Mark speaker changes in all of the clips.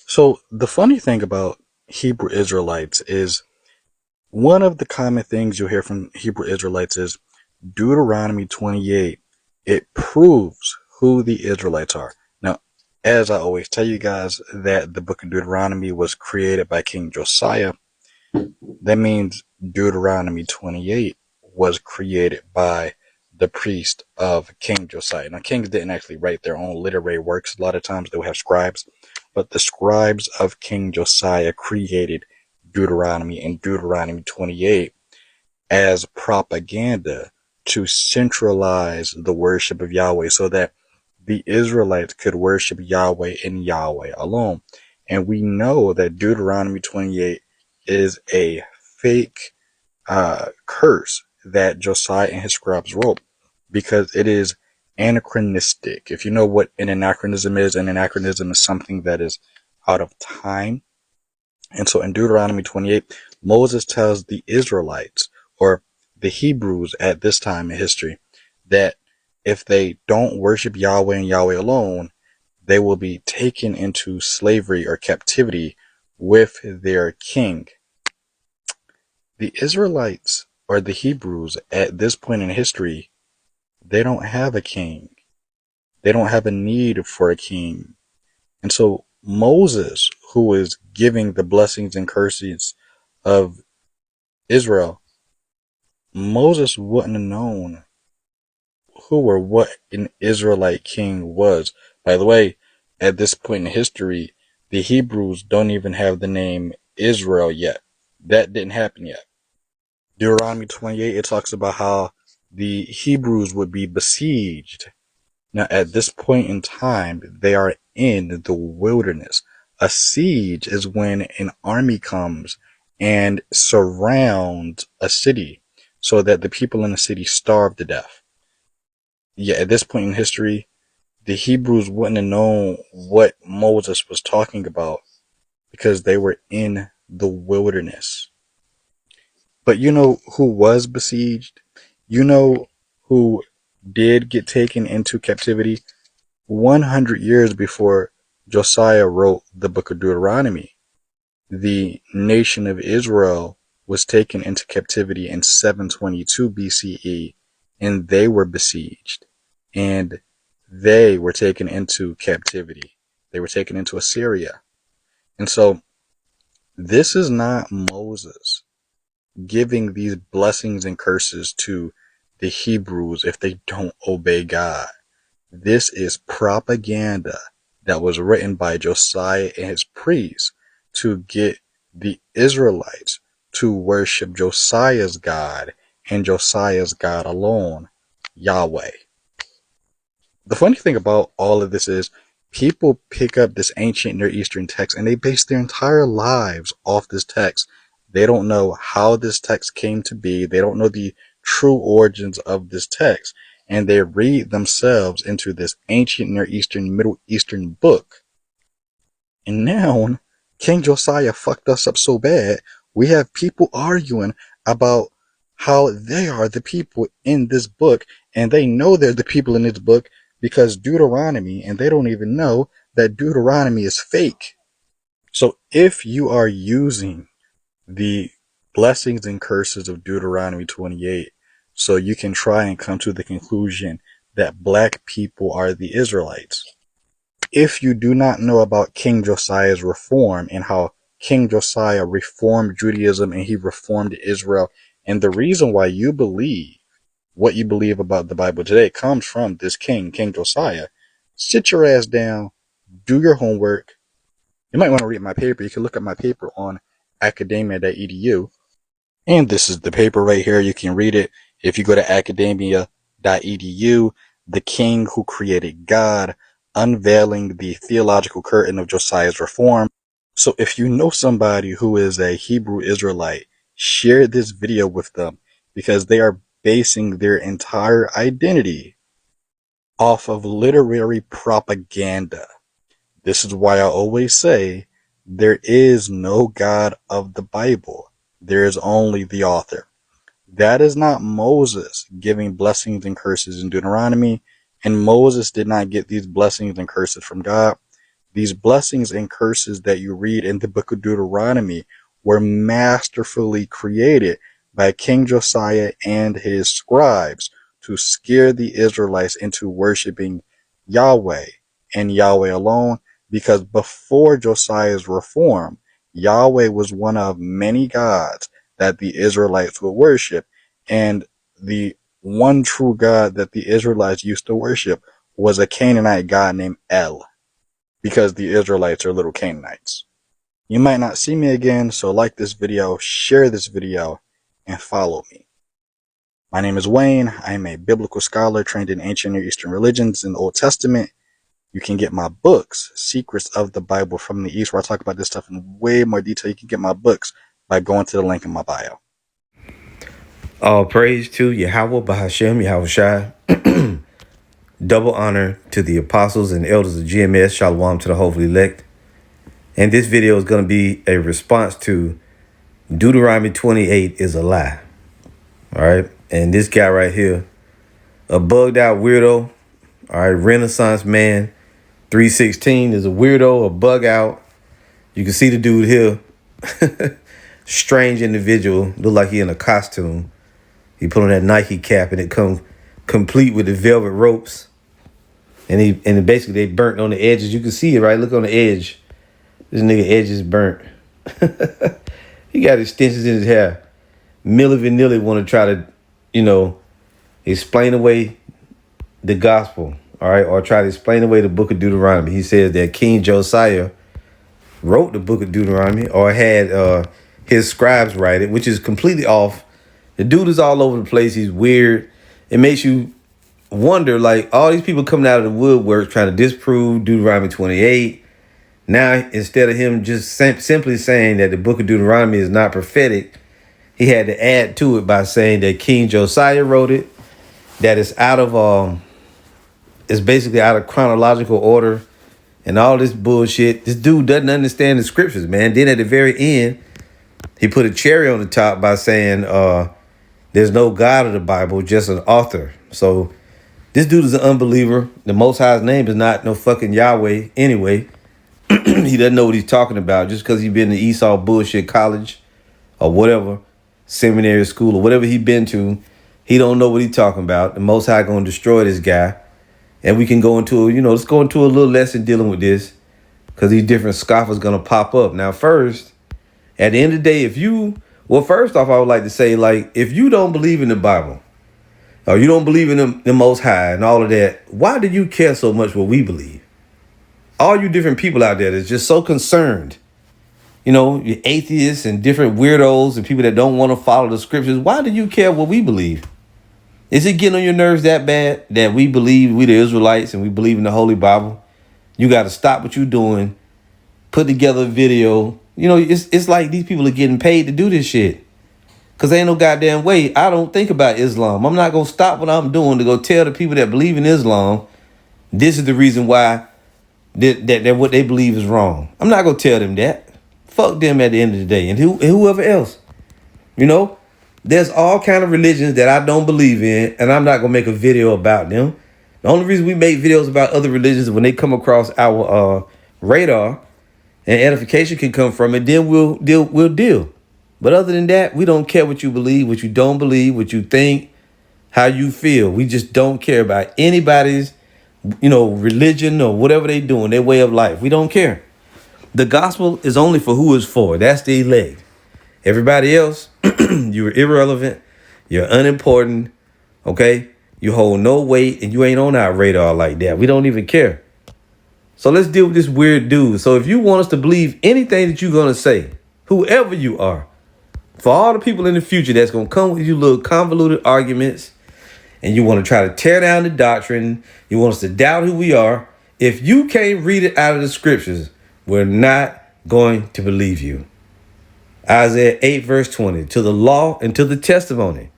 Speaker 1: So the funny thing about Hebrew Israelites is one of the common things you'll hear from Hebrew Israelites is Deuteronomy 28. It proves who the Israelites are. Now, as I always tell you guys that the book of Deuteronomy was created by King Josiah, that means Deuteronomy 28 was created by the priest of King Josiah. Now, kings didn't actually write their own literary works. A lot of times they would have scribes, but the scribes of King Josiah created Deuteronomy and Deuteronomy 28 as propaganda to centralize the worship of Yahweh so that the Israelites could worship Yahweh and Yahweh alone. And we know that Deuteronomy 28 is a fake curse that Josiah and his scribes wrote because it is anachronistic. If you know what an anachronism is something that is out of time. And so in Deuteronomy 28, Moses tells the Israelites, or the Hebrews at this time in history, that if they don't worship Yahweh and Yahweh alone, they will be taken into slavery or captivity with their king. The Israelites, or the Hebrews, at this point in history, they don't have a king. They don't have a need for a king. And so Moses, who is giving the blessings and curses of Israel, Moses wouldn't have known who or what an Israelite king was. By the way, at this point in history, the Hebrews don't even have the name Israel yet. That didn't happen yet. Deuteronomy 28, it talks about how the Hebrews would be besieged. Now, at this point in time, they are in the wilderness. A siege is when an army comes and surrounds a city so that the people in the city starve to death. Yeah, at this point in history, the Hebrews wouldn't have known what Moses was talking about because they were in the wilderness. But you know who was besieged? You know who did get taken into captivity 100 years before Josiah wrote the book of Deuteronomy? The nation of Israel was taken into captivity in 722 BCE, and they were besieged, and they were taken into captivity. They were taken into Assyria. And so this is not Moses giving these blessings and curses to the Hebrews if they don't obey God. This is propaganda that was written by Josiah and his priests to get the Israelites to worship Josiah's God and Josiah's God alone, Yahweh. The funny thing about all of this is people pick up this ancient Near Eastern text and they base their entire lives off this text. They don't know how this text came to be. They don't know the true origins of this text. And they read themselves into this ancient Near Eastern, Middle Eastern book. And now King Josiah fucked us up so bad, we have people arguing about how they are the people in this book, and they know they're the people in this book because Deuteronomy, and they don't even know that Deuteronomy is fake. So if you are using the blessings and curses of Deuteronomy 28 so you can try and come to the conclusion that black people are the Israelites, if you do not know about King Josiah's reform and how King Josiah reformed Judaism and he reformed Israel, and the reason why you believe what you believe about the Bible today comes from this king, King Josiah, sit your ass down, do your homework. You might want to read my paper. You can look at my paper on academia.edu. And this is the paper right here. You can read it if you go to academia.edu. The King Who Created God, Unveiling the Theological Curtain of Josiah's Reform. So if you know somebody who is a Hebrew Israelite, share this video with them because they are basing their entire identity off of literary propaganda. This is why I always say there is no God of the Bible. There is only the author. That is not Moses giving blessings and curses in Deuteronomy, and Moses did not get these blessings and curses from God. These blessings and curses that you read in the book of Deuteronomy were masterfully created by King Josiah and his scribes to scare the Israelites into worshiping Yahweh and Yahweh alone, because before Josiah's reform, Yahweh was one of many gods that the Israelites would worship, and the one true God that the Israelites used to worship was a Canaanite god named El, because the Israelites are little Canaanites. You might not see me again, so like this video, share this video, and follow me. My name is Wayne. I am a biblical scholar trained in ancient Near Eastern religions and the Old Testament. You can get my books, Secrets of the Bible from the East, where I talk about this stuff in way more detail. You can get my books by going to the link in my bio.
Speaker 2: All praise to Yahweh Bahashem, Yahweh Shai. Double honor to the apostles and elders of GMS. Shalom to the hopefully elect. And this video is going to be a response to Deuteronomy 28 is a lie. All right. And this guy right here, a bugged out weirdo. All right. Renaissance man 316 is a weirdo, a bug out. You can see the dude here. Strange individual. Look like he in a costume. He put on that Nike cap and it come complete with the velvet ropes. And basically they burnt on the edges. You can see it, right? Look on the edge. This nigga edge is burnt. He got extensions in his hair. Milli Vanilli want to try to, explain away the gospel, all right? Or try to explain away the book of Deuteronomy. He says that King Josiah wrote the book of Deuteronomy or had his scribes write it, which is completely off. The dude is all over the place. He's weird. It makes you wonder, like, all these people coming out of the woodwork trying to disprove Deuteronomy 28. Now, instead of him just simply saying that the book of Deuteronomy is not prophetic, he had to add to it by saying that King Josiah wrote it, that it's it's basically out of chronological order and all this bullshit. This dude doesn't understand the scriptures, man. Then at the very end, he put a cherry on the top by saying there's no God of the Bible, just an author. So this dude is an unbeliever. The Most High's name is not no fucking Yahweh anyway. He doesn't know what he's talking about just because he's been to Esau bullshit college or whatever, seminary school or whatever he been to. He don't know what he's talking about. The Most High going to destroy this guy. And we can go into, let's go into a little lesson dealing with this because these different scoffers going to pop up. Now, first, at the end of the day, first off, I would like to say, like, if you don't believe in the Bible or you don't believe in the Most High and all of that, why do you care so much what we believe? All you different people out there that's just so concerned, you atheists and different weirdos and people that don't want to follow the scriptures. Why do you care what we believe? Is it getting on your nerves that bad that we believe we the Israelites and we believe in the Holy Bible? You got to stop what you're doing, put together a video. It's like these people are getting paid to do this shit. Because ain't no goddamn way. I don't think about Islam. I'm not going to stop what I'm doing to go tell the people that believe in Islam, this is the reason why that what they believe is wrong. I'm not going to tell them that. Fuck them at the end of the day. And whoever else. There's all kind of religions that I don't believe in, and I'm not going to make a video about them. The only reason we make videos about other religions is when they come across our radar and edification can come from it, then we'll deal. But other than that, we don't care what you believe, what you don't believe, what you think, how you feel. We just don't care about anybody's, religion or whatever they doing, their way of life. We don't care. The gospel is only for who it's for. That's the elect. Everybody else, you're irrelevant. You're unimportant. Okay? You hold no weight and you ain't on our radar like that. We don't even care. So let's deal with this weird dude. So if you want us to believe anything that you're going to say, whoever you are, for all the people in the future that's going to come with you little convoluted arguments and you want to try to tear down the doctrine, you want us to doubt who we are, if you can't read it out of the scriptures, we're not going to believe you. Isaiah 8 verse 20, to the law and to the testimony.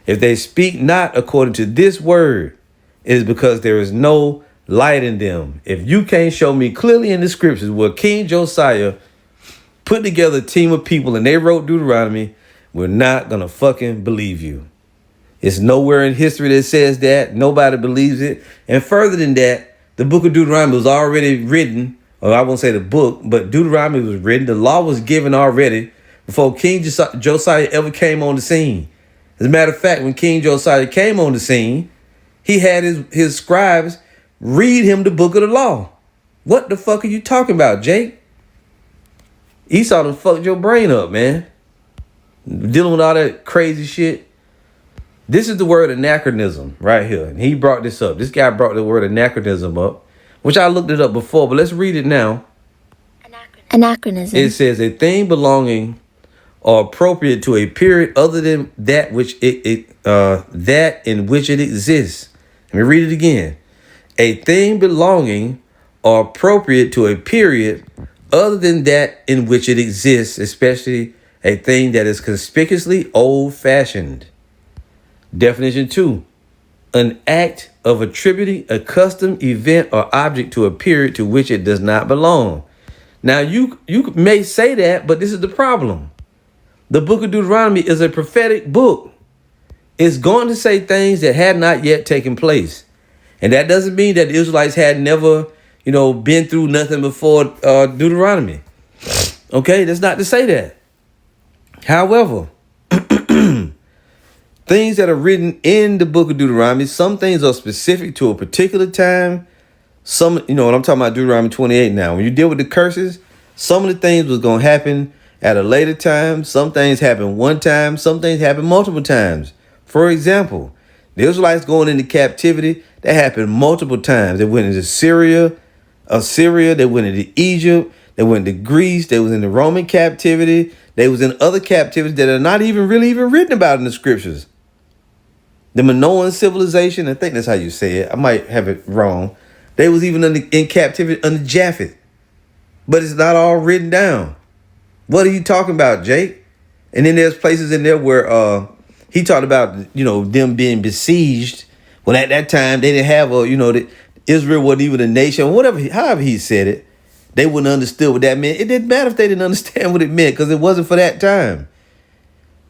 Speaker 2: If they speak not according to this word, it is because there is no light in them. If you can't show me clearly in the scriptures where King Josiah put together a team of people and they wrote Deuteronomy, we're not going to fucking believe you. It's nowhere in history that says that. Nobody believes it. And further than that, the book of Deuteronomy was already written or I won't say the book, but Deuteronomy was written. The law was given already before King Josiah ever came on the scene. As a matter of fact, when King Josiah came on the scene, he had his scribes read him the book of the law. What the fuck are you talking about, Jake? Esau done fucked your brain up, man. Dealing with all that crazy shit. This is the word anachronism right here. And he brought this up. This guy brought the word anachronism up, which I looked it up before, but let's read it now.
Speaker 3: Anachronism.
Speaker 2: It says a thing belonging or appropriate to a period other than that which that in which it exists. Let me read it again. A thing belonging or appropriate to a period other than that in which it exists, especially a thing that is conspicuously old-fashioned. Definition 2. An act of attributing a custom, event, or object to a period to which it does not belong. Now, you may say that, but this is the problem. The book of Deuteronomy is a prophetic book. It's going to say things that had not yet taken place. And that doesn't mean that the Israelites had never, been through nothing before Deuteronomy. Okay, that's not to say that. However, things that are written in the book of Deuteronomy, some things are specific to a particular time. Some, and I'm talking about Deuteronomy 28 now. When you deal with the curses, some of the things was going to happen at a later time. Some things happen one time. Some things happen multiple times. For example, the Israelites going into captivity, that happened multiple times. They went into Assyria, they went into Egypt, they went into Greece, they was in the Roman captivity, they was in other captivities that are not even written about in the scriptures. The Minoan civilization, I think that's how you say it. I might have it wrong. They was even in captivity under Japheth. But it's not all written down. What are you talking about, Jake? And then there's places in there where he talked about, them being besieged. Well, at that time, they didn't have Israel wasn't even a nation, however he said it. They wouldn't understood what that meant. It didn't matter if they didn't understand what it meant because it wasn't for that time.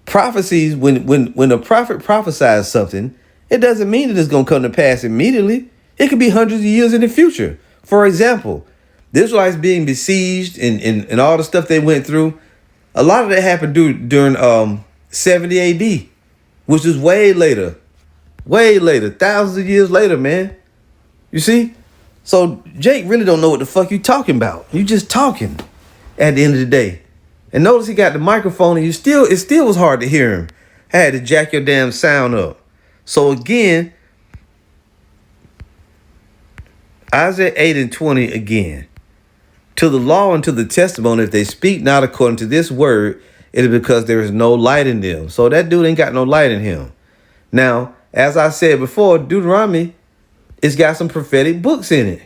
Speaker 2: Prophecies, when a prophet prophesies something, it doesn't mean that it's going to come to pass immediately. It could be hundreds of years in the future. For example, the Israelites being besieged and all the stuff they went through, a lot of that happened during 70 AD, which is way later, thousands of years later, man. You see? So Jake really don't know what the fuck you talking about. You just talking at the end of the day. And notice he got the microphone and it still was hard to hear him. I had to jack your damn sound up. So again, Isaiah 8:20 again. To the law and to the testimony, if they speak not according to this word, it is because there is no light in them. So that dude ain't got no light in him. Now, as I said before, Deuteronomy, it's got some prophetic books in it.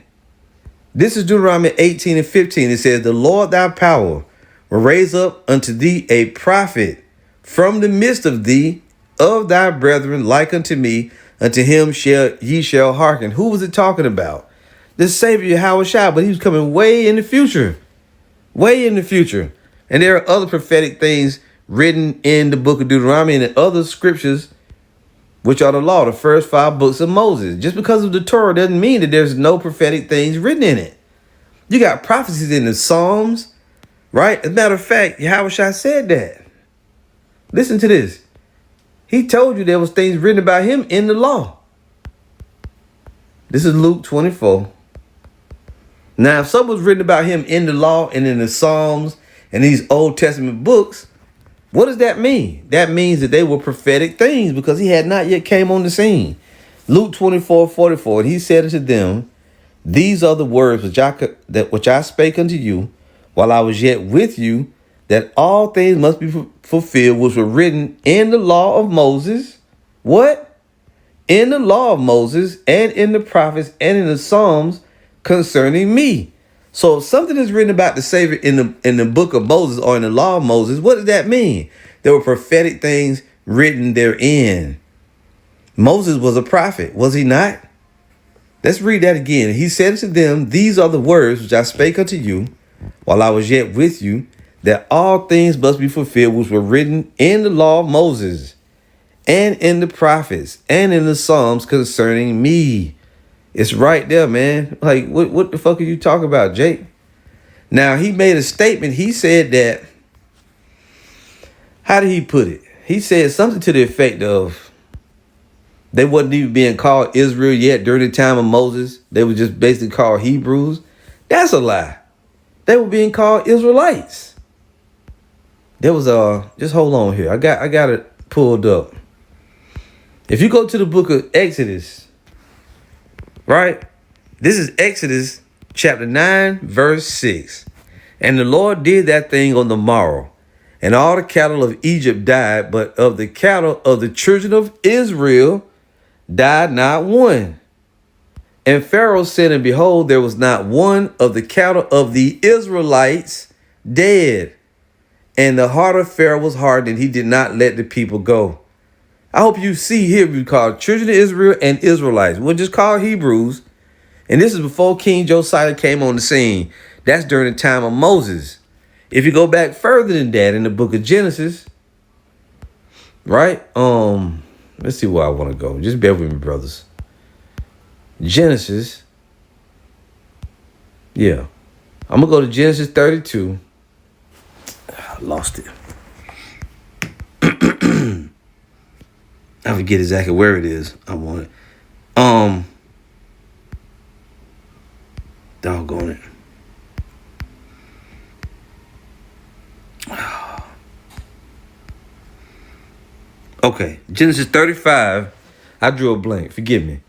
Speaker 2: This is Deuteronomy 18:15. It says, the Lord thy power will raise up unto thee a prophet from the midst of thee, of thy brethren, like unto me. Unto him ye shall hearken. Who was it talking about? The Savior, Yahushua, but he was coming way in the future. Way in the future. And there are other prophetic things written in the book of Deuteronomy and in other scriptures, which are the law, the first 5 books of Moses. Just because of the Torah doesn't mean that there's no prophetic things written in it. You got prophecies in the Psalms, right? As a matter of fact, Yahushua said that. Listen to this. He told you there was things written about him in the law. This is Luke 24. Now, if something was written about him in the law and in the Psalms and these Old Testament books, what does that mean? That means that they were prophetic things because he had not yet came on the scene. Luke 24:44, and he said unto them, these are the words which I spake unto you while I was yet with you, that all things must be fulfilled, which were written in the law of Moses. What? In the law of Moses and in the prophets and in the Psalms concerning me. So if something is written about the Savior in the book of Moses or in the law of Moses, what does that mean? There were prophetic things written therein. Moses was a prophet, was he not? Let's read that again. He said to them, these are the words which I spake unto you while I was yet with you, that all things must be fulfilled which were written in the law of Moses and in the prophets and in the Psalms concerning me. It's right there, man. Like, what the fuck are you talking about, Jake? Now, he made a statement. He said that, how did he put it? He said something to the effect of they wasn't even being called Israel yet during the time of Moses. They were just basically called Hebrews. That's a lie. They were being called Israelites. There was just hold on here. I got it pulled up. If you go to the book of Exodus, right? This is Exodus chapter 9, verse 6. And the Lord did that thing on the morrow, and all the cattle of Egypt died, but of the cattle of the children of Israel died not one. And Pharaoh said, and behold, there was not one of the cattle of the Israelites dead. And the heart of Pharaoh was hardened, and he did not let the people go. I hope you see here we call children of Israel and Israelites. We'll just call Hebrews. And this is before King Josiah came on the scene. That's during the time of Moses. If you go back further than that in the book of Genesis, right? Let's see where I want to go. Just bear with me, brothers. Genesis. Yeah. I'm going to go to Genesis 32. I lost it. I forget exactly where it is. I want it. Doggone it. Okay, Genesis 35. I drew a blank. Forgive me.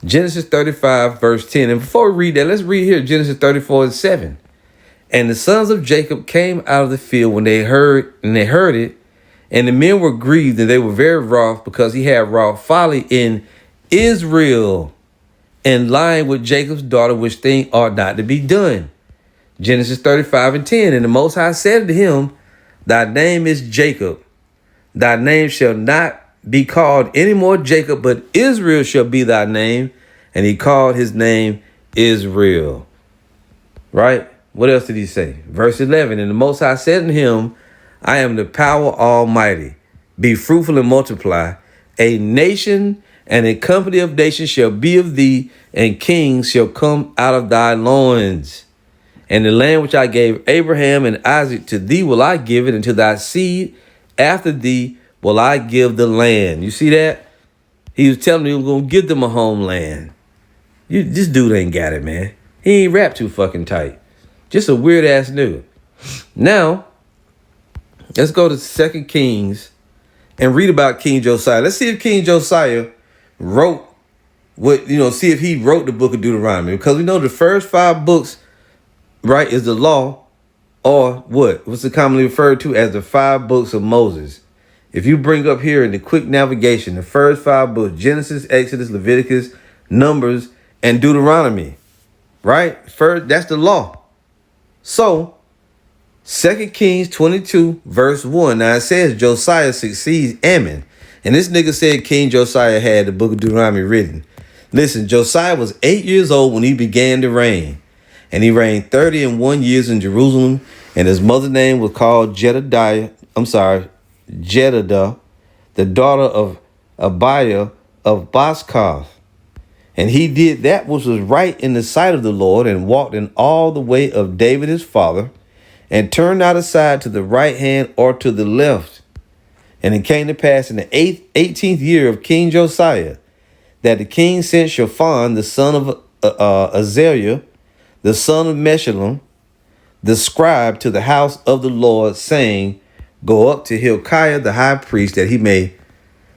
Speaker 2: Genesis 35, verse 10. And before we read that, let's read here Genesis 34 and 7. And the sons of Jacob came out of the field when they heard it, and the men were grieved, and they were very wroth, because he had wrought folly in Israel, and lying with Jacob's daughter, which thing ought not to be done. Genesis 35 and 10. And the Most High said to him, thy name is Jacob. Thy name shall not be called any more Jacob, but Israel shall be thy name. And he called his name Israel. Right? What else did he say? Verse 11. And the Most High said to him, I am the power almighty. Be fruitful and multiply. A nation and a company of nations shall be of thee, and kings shall come out of thy loins. And the land which I gave Abraham and Isaac, to thee will I give it, and to thy seed after thee will I give the land. You see that? He was telling me he was going to give them a homeland. This dude ain't got it, man. He ain't wrapped too fucking tight. Just a weird ass nigga. Now, let's go to 2 Kings and read about King Josiah. Let's see if King Josiah wrote see if he wrote the book of Deuteronomy. Because we know the first 5 books, right, is the law, or what's it commonly referred to as the 5 books of Moses. If you bring up here in the quick navigation, the first 5 books, Genesis, Exodus, Leviticus, Numbers, and Deuteronomy, right? First, that's the law. So, 2 Kings 22, verse 1. Now it says Josiah succeeds Ammon. And this nigga said King Josiah had the book of Deuteronomy written. Listen, Josiah was 8 years old when he began to reign. And he reigned 31 years in Jerusalem. And his mother's name was called Jedidah, the daughter of Abiah of Boskoth. And he did that which was right in the sight of the Lord, and walked in all the way of David his father, and turned not aside to the right hand or to the left. And it came to pass in the 18th year of King Josiah, that the king sent Shaphan, the son of Azaliah, the son of Meshullam, the scribe, to the house of the Lord, saying, go up to Hilkiah the high priest, that he may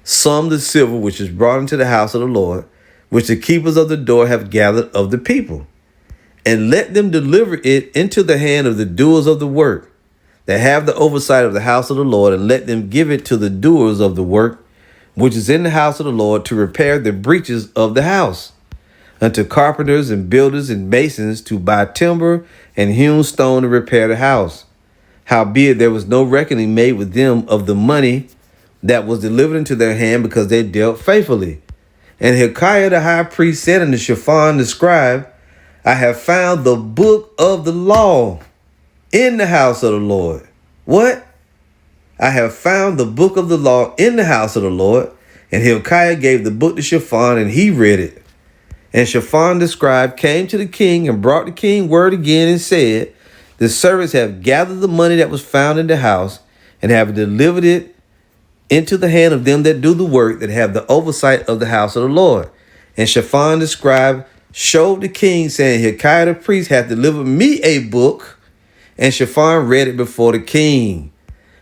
Speaker 2: sum the silver which is brought into the house of the Lord, which the keepers of the door have gathered of the people. And let them deliver it into the hand of the doers of the work, that have the oversight of the house of the Lord, and let them give it to the doers of the work, which is in the house of the Lord, to repair the breaches of the house, unto carpenters and builders and masons, to buy timber and hewn stone to repair the house. Howbeit there was no reckoning made with them of the money that was delivered into their hand, because they dealt faithfully. And Hilkiah the high priest said unto Shaphan the scribe, I have found the book of the law in the house of the Lord. What? I have found the book of the law in the house of the Lord. And Hilkiah gave the book to Shaphan, and he read it. And Shaphan the scribe came to the king, and brought the king word again, and said, The servants have gathered the money that was found in the house and have delivered it into the hand of them that do the work, that have the oversight of the house of the Lord. And Shaphan the scribe showed the king, saying, Hilkiah the priest hath delivered me a book. And Shaphan read it before the king.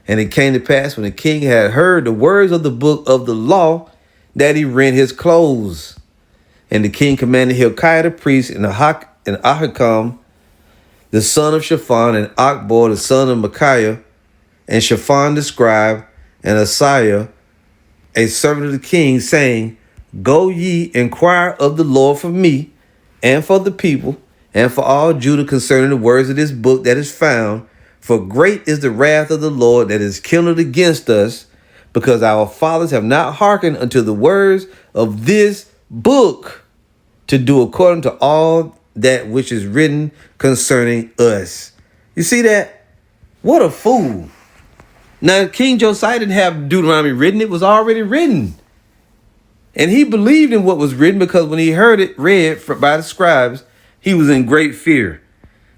Speaker 2: And it came to pass, when the king had heard the words of the book of the law, that he rent his clothes. And the king commanded Hilkiah the priest and Ahikam, the son of Shaphan, and Akbor, the son of Micaiah, and Shaphan the scribe, and Josiah, a servant of the king, saying, Go ye, inquire of the Lord for me, and for the people, and for all Judah concerning the words of this book that is found. For great is the wrath of the Lord that is kindled against us, because our fathers have not hearkened unto the words of this book, to do according to all that which is written concerning us. You see that? What a fool. Now, King Josiah didn't have Deuteronomy written. It was already written. And he believed in what was written, because when he heard it read by the scribes, he was in great fear.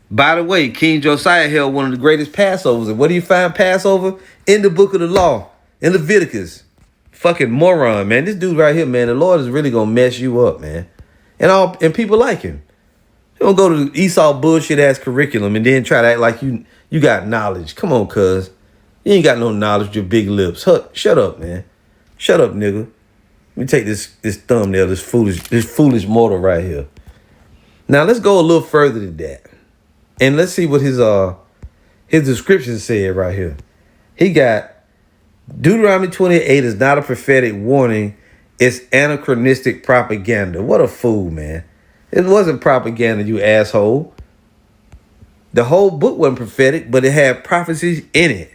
Speaker 2: By the way, King Josiah held one of the greatest Passovers. And what do you find Passover? In the book of the law, in Leviticus. Fucking moron, man. This dude right here, man, the Lord is really going to mess you up, man. And people like him. You don't go to the Esau bullshit ass curriculum and then try to act like you got knowledge. Come on, cuz. You ain't got no knowledge with your big lips. Shut up, man. Shut up, nigga. Let me take this thumbnail, this foolish mortal right here. Now let's go a little further than that. And let's see what his description said right here. He got Deuteronomy 28 is not a prophetic warning. It's anachronistic propaganda. What a fool, man. It wasn't propaganda, you asshole. The whole book wasn't prophetic, but it had prophecies in it.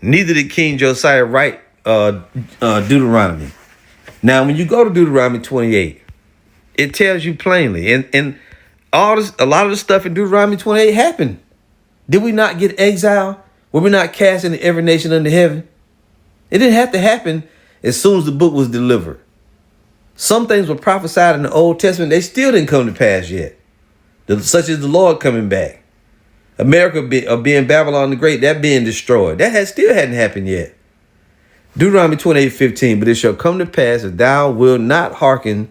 Speaker 2: Neither did King Josiah write Deuteronomy. Now, when you go to Deuteronomy 28, it tells you plainly, and a lot of the stuff in Deuteronomy 28 happened. Did we not get exiled? Were we not cast into every nation under heaven? It didn't have to happen as soon as the book was delivered. Some things were prophesied in the Old Testament. They still didn't come to pass yet. Such as the Lord coming back. America being Babylon the Great, that being destroyed. That still hadn't happened yet. Deuteronomy 28:15, but it shall come to pass if thou wilt not hearken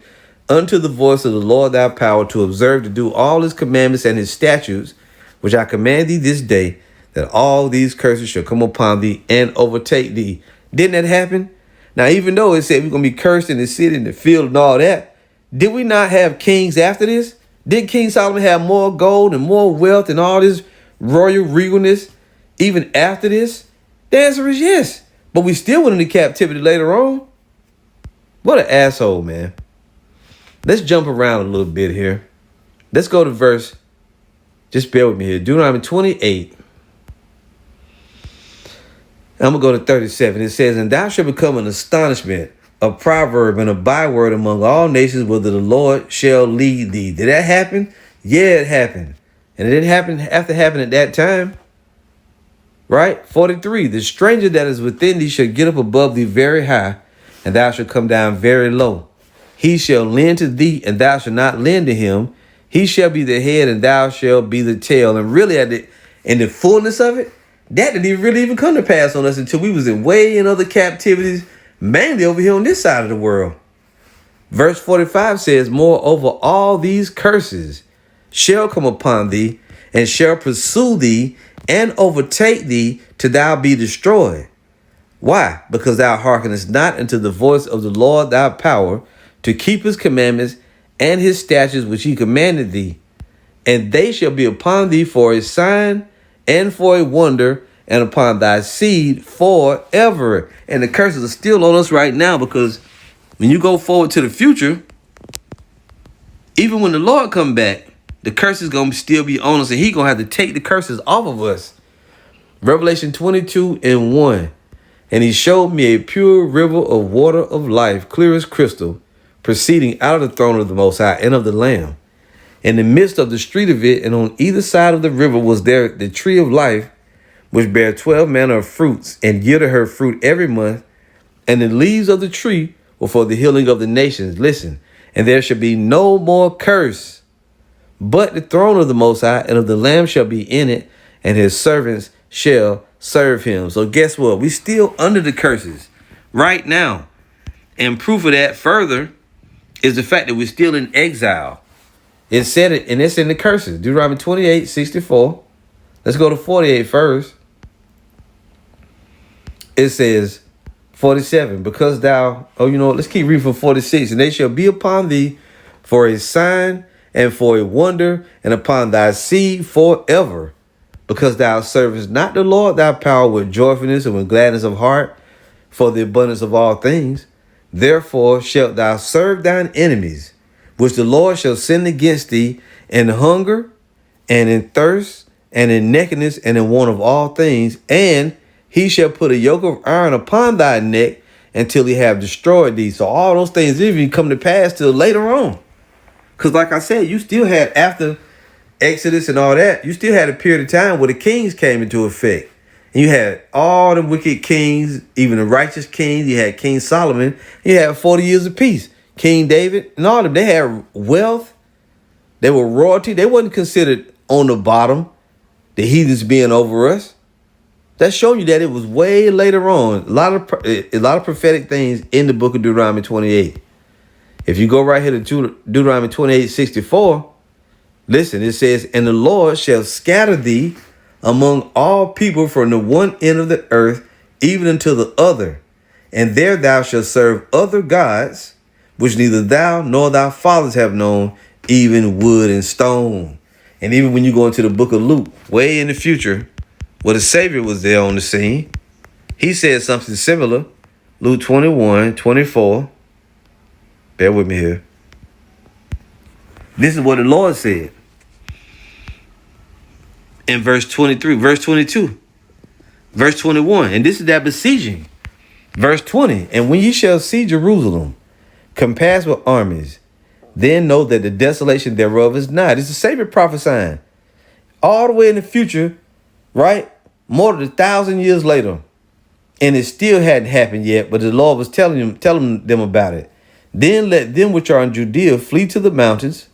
Speaker 2: unto the voice of the Lord thy power, to observe to do all his commandments and his statutes, which I command thee this day, that all these curses shall come upon thee and overtake thee. Didn't that happen? Now, even though it said we're going to be cursed in the city, in the field, and all that, did we not have kings after this? Did King Solomon have more gold and more wealth and all this royal regalness even after this? The answer is yes. But we still went into captivity later on. What an asshole, man. Let's jump around a little bit here. Let's go to verse. Just bear with me here. Deuteronomy 28. I'm going to go to 37. It says, And thou shalt become an astonishment, a proverb, and a byword among all nations, whither the Lord shall lead thee. Did that happen? Yeah, it happened. And it didn't happen after happening at that time. Right? 43. The stranger that is within thee shall get up above thee very high, and thou shalt come down very low. He shall lend to thee, and thou shalt not lend to him. He shall be the head, and thou shalt be the tail. And really, in the fullness of it, that didn't really even come to pass on us until we was way in other captivities, mainly over here on this side of the world. Verse 45 says, Moreover, all these curses shall come upon thee, and shall pursue thee, and overtake thee, till thou be destroyed. Why? Because thou hearkenest not unto the voice of the Lord thy power, to keep his commandments and his statutes which he commanded thee. And they shall be upon thee for a sign and for a wonder, and upon thy seed forever. And the curses are still on us right now, because when you go forward to the future, even when the Lord come back, the curse is going to still be on us, and he going to have to take the curses off of us. Revelation 22:1. And he showed me a pure river of water of life, clear as crystal, proceeding out of the throne of the Most High and of the Lamb. In the midst of the street of it, and on either side of the river, was there the tree of life, which bare 12 manner of fruits, and yielded her fruit every month. And the leaves of the tree were for the healing of the nations. Listen, and there shall be no more curse, but the throne of the Most High and of the Lamb shall be in it, and his servants shall serve him. So guess what? We still under the curses right now. And proof of that further is the fact that we're still in exile. It said it, and it's in the curses. Deuteronomy 28:64. Let's go to 48 first. It says, 47, because thou, let's keep reading from 46. And they shall be upon thee for a sign and for a wonder, and upon thy seed forever, because thou servest not the Lord thy power with joyfulness and with gladness of heart, for the abundance of all things. Therefore shalt thou serve thine enemies, which the Lord shall send against thee in hunger and in thirst and in nakedness and in want of all things. And he shall put a yoke of iron upon thy neck until he have destroyed thee. So all those things didn't even come to pass till later on. Because like I said, you still had, after Exodus and all that, you still had a period of time where the kings came into effect. And you had all the wicked kings, even the righteous kings. You had King Solomon. You had 40 years of peace. King David and all of them, they had wealth. They were royalty. They wasn't considered on the bottom, the heathens being over us. That's showing you that it was way later on. A lot of prophetic things in the book of Deuteronomy 28. If you go right here to Deuteronomy 28:64, listen, it says, and the Lord shall scatter thee among all people from the one end of the earth, even unto the other. And there thou shalt serve other gods, which neither thou nor thy fathers have known, even wood and stone. And even when you go into the book of Luke, way in the future, where the Savior was there on the scene, he said something similar. Luke 21:24. Bear with me here. This is what the Lord said in verse 23, verse 22, verse 21. And this is that besieging. Verse 20. And when ye shall see Jerusalem compassed with armies, then know that the desolation thereof is nigh. This is the Savior prophesying all the way in the future, right? More than 1,000 years later. And it still hadn't happened yet, but the Lord was telling them about it. Then let them which are in Judea flee to the mountains,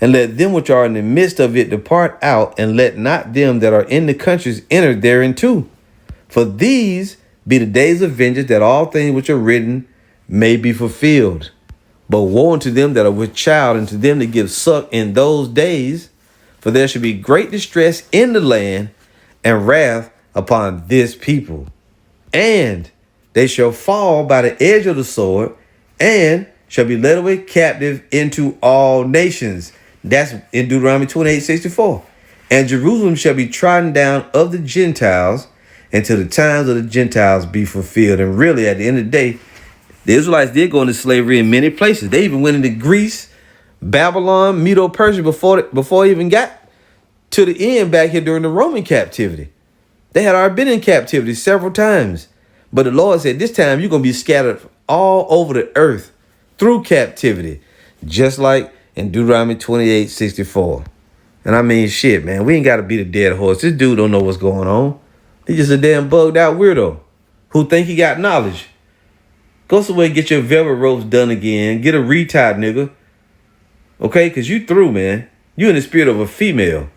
Speaker 2: and let them which are in the midst of it depart out, and let not them that are in the countries enter therein too. For these be the days of vengeance, that all things which are written may be fulfilled. But woe unto them that are with child, and to them that give suck in those days, for there shall be great distress in the land, and wrath upon this people. And they shall fall by the edge of the sword, and shall be led away captive into all nations. That's in Deuteronomy 28:64. And Jerusalem shall be trodden down of the Gentiles until the times of the Gentiles be fulfilled. And really, at the end of the day, the Israelites did go into slavery in many places. They even went into Greece, Babylon, Medo-Persia before it even got to the end back here during the Roman captivity. They had already been in captivity several times. But the Lord said, this time you're going to be scattered all over the earth through captivity, just like in Deuteronomy 28:64. And I mean, shit, man, we ain't got to beat a dead horse. This dude don't know what's going on. He's just a damn bugged out weirdo who think he got knowledge. Go somewhere and get your velvet ropes done again. Get a retied nigga. Okay, because you through, man. You in the spirit of a female.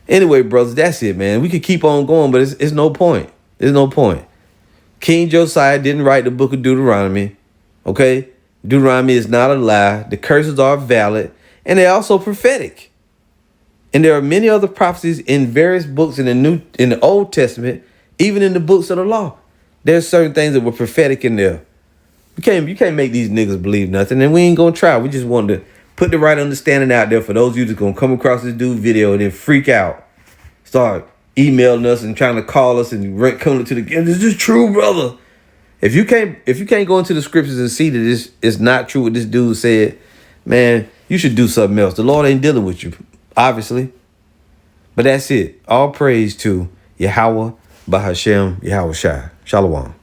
Speaker 2: Anyway, brothers, that's it, man. We could keep on going, but it's no point. There's no point. King Josiah didn't write the book of Deuteronomy. Okay? Deuteronomy is not a lie. The curses are valid, and they're also prophetic. And there are many other prophecies in various books in the Old Testament, even in the books of the law. There's certain things that were prophetic in there. You can't make these niggas believe nothing, and we ain't gonna try. We just wanted to put the right understanding out there for those of you that's gonna come across this dude video and then freak out, start emailing us and trying to call us and coming to the is this true, brother? If you can't go into the scriptures and see that this is not true what this dude said, man, you should do something else. The Lord ain't dealing with you, obviously. But that's it. All praise to Yahweh, Bahashem, Yahweh Shai. Shalom.